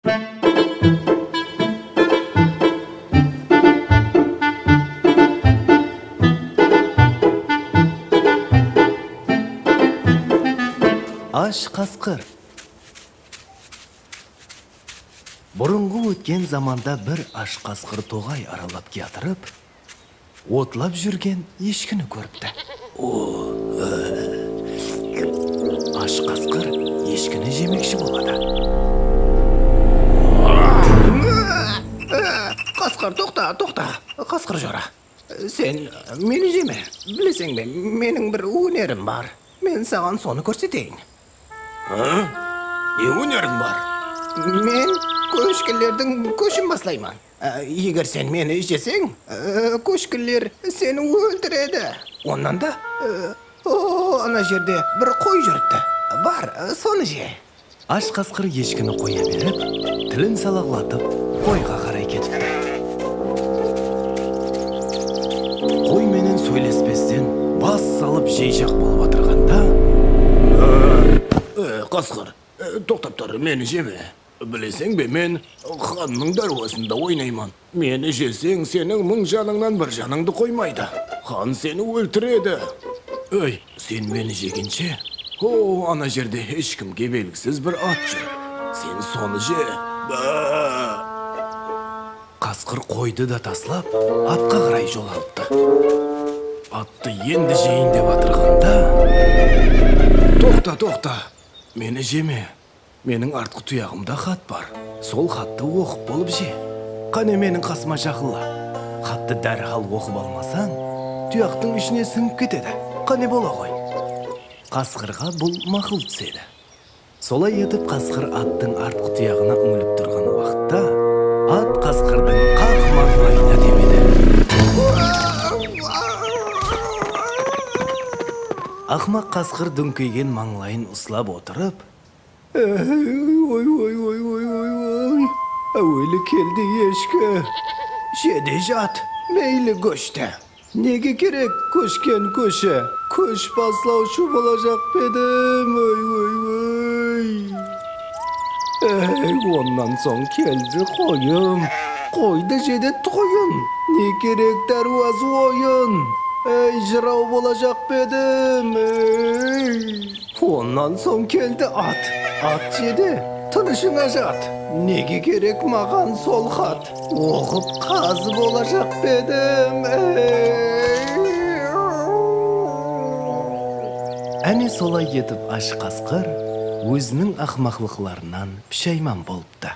Аш қасқыр. Бұрынғы өткен заманда бір аш қасқыр тоғай аралап кетіріп, отлап жүрген ешкіні көріпті. Аш қасқыр ешкіні жемекші болады. Қасқыр, тоқта. Қасқыр жора. Сен мені жеме. Білесің бе, менің бір өнерім бар. Мен саған соны көрсетейін. Не өнерің бар? Мен көшкілердің көшін баслаймын. Егер сен мені жесең, көшкілер сені өлтіреді. Оннан да, ана жерде бір қой жүріпті. Бар, соны же. Аш қасқыр ешкіні қоя беріп, тілін салақлатып, қойға қарай кетіпті. Қой менен сөйлеспестен бас салып жейжақ болып атырғанда, Қасқыр, тоқтап тұр, мені жеме. Білесің бе, мен ханның дәруасында ойнаймын. Мені жесең, сенің мың жаныңнан бір жаныңды қоймайды. Хан сені өлтіреді. Өй, сен мені жегенше, ана жерде ешкімге белгісіз бір ат жүр. Сен соны же. Қасқыр қойды да таслап, атқа қарай жол алыпты. Атты енді жейін деп атырғанда, Тоқта, мені жеме. Менің артқы тұяғымда хат бар. сол хатты оқып болып же. Қане менің қасыма жақыла. Хатты дәрхал оқып алмасаң, тұяқтың ішіне сіңіп кетеді. Қане бола ғой. Қасқырға бұл мақұл түседі. Солай етіп қасқыр аттың артқы тұяғына үңіліп тұрған уақытта, ат қасқырдың қақ маңлайына тимеді. Ақмақ қасқыр дүңкейген маңлайын ұслап отырып, Әуелі келді ешкі. Жеде жат, мейлі көшті. Неге керек көшкен көші? Көш баслаушы болажақ бедім. Оннан соң келді қойым. Қойды жеде тойын. Не керек дәруазы ойын? Жырау болажақ бедім. Оннан соң келді ат. Ат жеде, тынышыңа жат. Неге керек маған сол хат? Оқып қазы болажақ бедім. әне солай етіп аш қасқыр өзінің ақмақлықларынан пішайман болыпты.